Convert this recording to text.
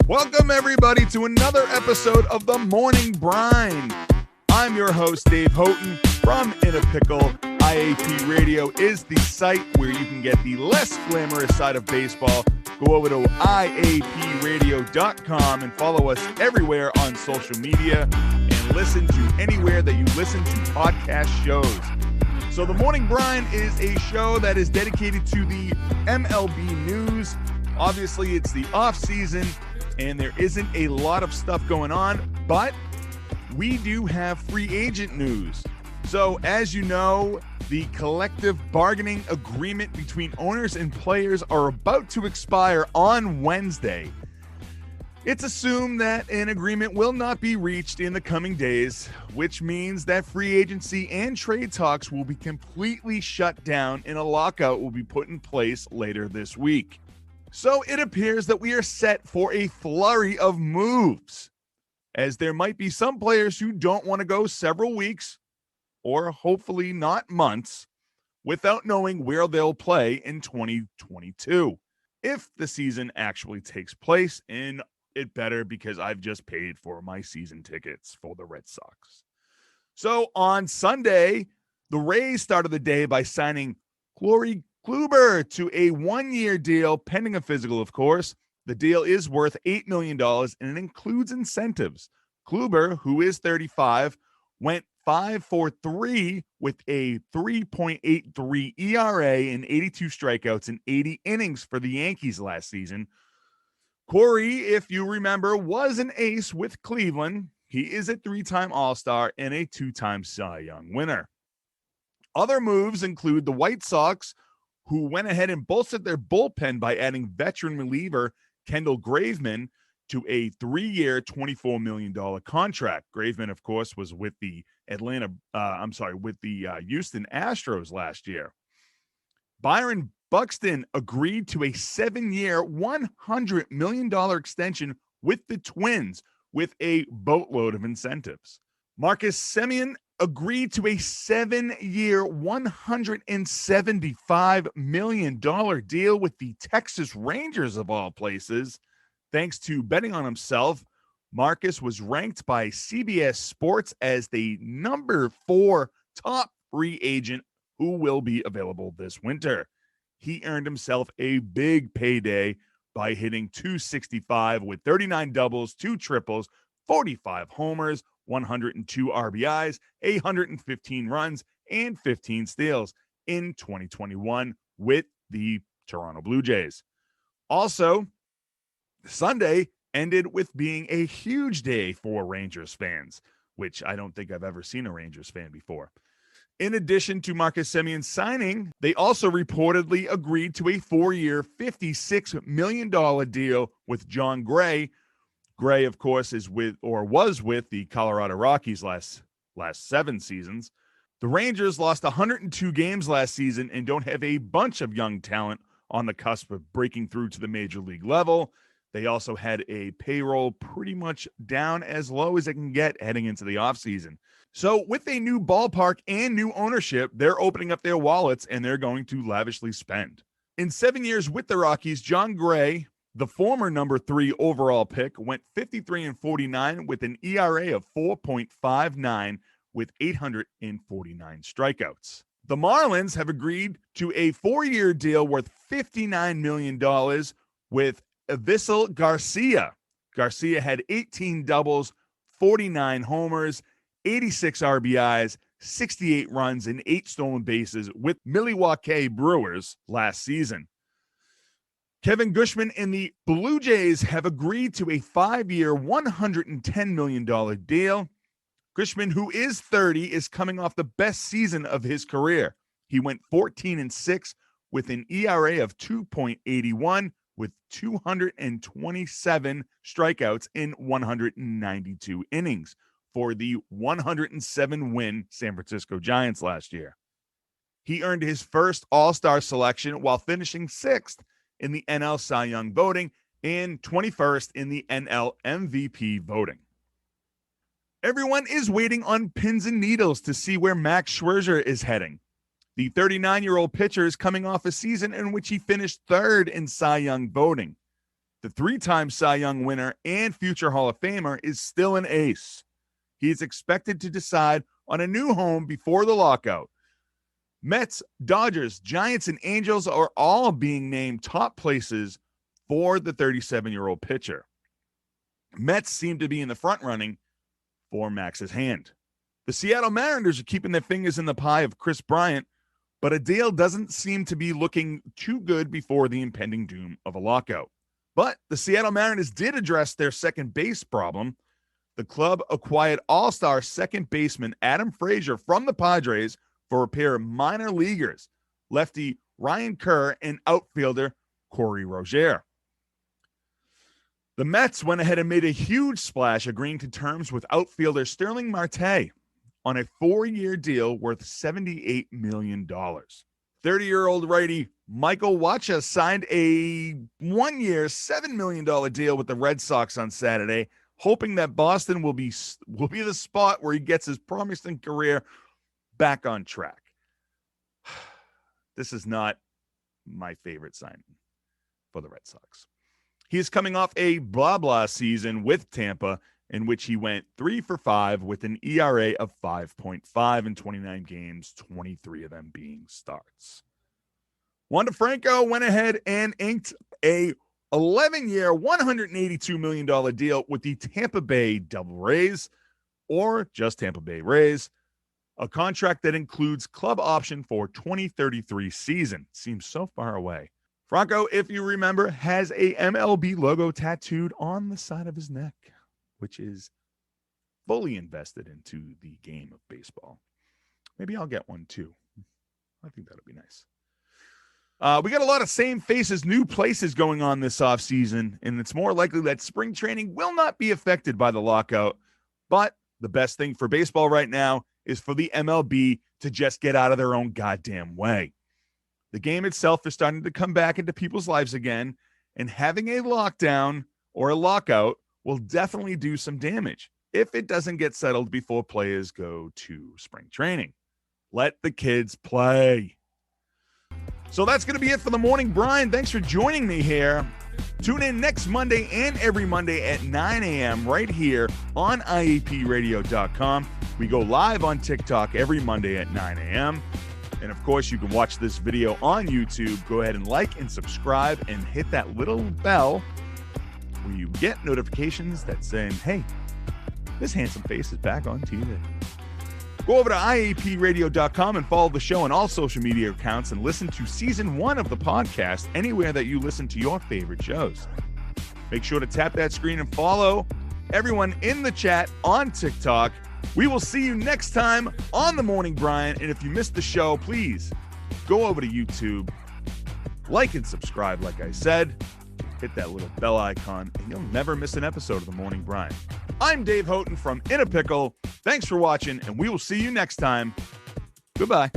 Welcome, everybody, to another episode of the Morning Brine. I'm your host, Dave Houghton from In a Pickle. IAP Radio is the site where you can get the less glamorous side of baseball. Go over to iapradio.com and follow us everywhere on social media and listen to anywhere that you listen to podcast shows. So the Morning Brine is a show that is dedicated to the MLB news. Obviously, it's the off season and there isn't a lot of stuff going on, but we do have free agent news. So as you know, the collective bargaining agreement between owners and players are about to expire on Wednesday. It's assumed that an agreement will not be reached in the coming days, which means that free agency and trade talks will be completely shut down and a lockout will be put in place later this week. So it appears that we are set for a flurry of moves, as there might be some players who don't want to go several weeks, or hopefully not months, without knowing where they'll play in 2022, if the season actually takes place, and it better because I've just paid for my season tickets for the Red Sox. So on Sunday, the Rays started the day by signing Corey Kluber to a one-year deal, pending a physical, of course. The deal is worth $8 million, and it includes incentives. Kluber, who is 35, went 5 for 3 with a 3.83 ERA and 82 strikeouts in 80 innings for the Yankees last season. Corey, if you remember, was an ace with Cleveland. He is a 3-time All-Star and a 2-time Cy Young winner. Other moves include the White Sox, who went ahead and bolstered their bullpen by adding veteran reliever Kendall Graveman to a 3-year, $24 million contract. Graveman, of course, was with the Houston Astros last year. Byron Buxton agreed to a 7-year, $100 million extension with the Twins with a boatload of incentives. Marcus Semien agreed to a 7-year, $175 million deal with the Texas Rangers, of all places. Thanks to betting on himself, Marcus was ranked by CBS Sports as the number 4 top free agent who will be available this winter. He earned himself a big payday by hitting .265 with 39 doubles, 2 triples, 45 homers, 102 RBIs, 815 runs, and 15 steals in 2021 with the Toronto Blue Jays. Also, Sunday ended with being a huge day for Rangers fans, which I don't think I've ever seen a Rangers fan before. In addition to Marcus Semien signing, they also reportedly agreed to a 4-year, $56 million deal with John Gray. Gray, of course, was with the Colorado Rockies last 7 seasons. The Rangers lost 102 games last season and don't have a bunch of young talent on the cusp of breaking through to the major league level. They also had a payroll pretty much down as low as it can get heading into the offseason. So with a new ballpark and new ownership, they're opening up their wallets and they're going to lavishly spend. In 7 years with the Rockies, John Gray, the former number 3 overall pick, went 53-49 with an ERA of 4.59 with 849 strikeouts. The Marlins have agreed to a 4-year deal worth $59 million with Avisail Garcia. Garcia had 18 doubles, 49 homers, 86 RBIs, 68 runs, and 8 stolen bases with Milwaukee Brewers last season. Kevin Gushman and the Blue Jays have agreed to a 5-year, $110 million deal. Gushman, who is 30, is coming off the best season of his career. He went 14-6 with an ERA of 2.81 with 227 strikeouts in 192 innings for the 107-win San Francisco Giants last year. He earned his first All-Star selection while finishing 6th in the NL Cy Young voting and 21st in the NL MVP voting. Everyone is waiting on pins and needles to see where Max Scherzer is heading. The 39-year-old pitcher is coming off a season in which he finished 3rd in Cy Young voting. The 3-time Cy Young winner and future Hall of Famer is still an ace. He is expected to decide on a new home before the lockout. Mets, Dodgers, Giants, and Angels are all being named top places for the 37-year-old pitcher. Mets seem to be in the front running for Max's hand. The Seattle Mariners are keeping their fingers in the pie of Chris Bryant, but a deal doesn't seem to be looking too good before the impending doom of a lockout. But the Seattle Mariners did address their second base problem. The club acquired all-star second baseman Adam Frazier from the Padres for a pair of minor leaguers, lefty Ryan Kerr and outfielder Corey Rozier. The Mets went ahead and made a huge splash, agreeing to terms with outfielder Sterling Marte on a 4-year deal worth $78 million. 30-year-old righty Michael Wacha signed a 1-year, $7 million deal with the Red Sox on Saturday, hoping that Boston will be the spot where he gets his promising career back on track. This is not my favorite signing for the Red Sox. He is coming off a blah-blah season with Tampa, in which he went 3 for 5 with an ERA of 5.5 in 29 games, 23 of them being starts. Wander Franco went ahead and inked a 11-year, $182 million deal with the Tampa Bay Devil Rays, or just Tampa Bay Rays, a contract that includes club option for 2033 season. Seems so far away. Franco, if you remember, has a MLB logo tattooed on the side of his neck, which is fully invested into the game of baseball. Maybe I'll get one too. I think that'll be nice. We got a lot of same faces, new places going on this offseason, and it's more likely that spring training will not be affected by the lockout. But the best thing for baseball right now is for the MLB to just get out of their own goddamn way. The game itself is starting to come back into people's lives again, and having a lockdown or a lockout will definitely do some damage if it doesn't get settled before players go to spring training. Let the kids play. So that's going to be it for the Morning Brine. Thanks for joining me here. Tune in next Monday and every Monday at 9 a.m. right here on IAPradio.com. We go live on TikTok every Monday at 9 a.m. And of course, you can watch this video on YouTube. Go ahead and like and subscribe and hit that little bell where you get notifications that saying, hey, this handsome face is back on TV. Go over to IAPradio.com and follow the show on all social media accounts and listen to season 1 of the podcast anywhere that you listen to your favorite shows. Make sure to tap that screen and follow everyone in the chat on TikTok. We will see you next time on The Morning Brine. And if you missed the show, please go over to YouTube, like and subscribe, like I said. Hit that little bell icon, and you'll never miss an episode of The Morning Brine. I'm Dave Houghton from In a Pickle. Thanks for watching, and we will see you next time. Goodbye.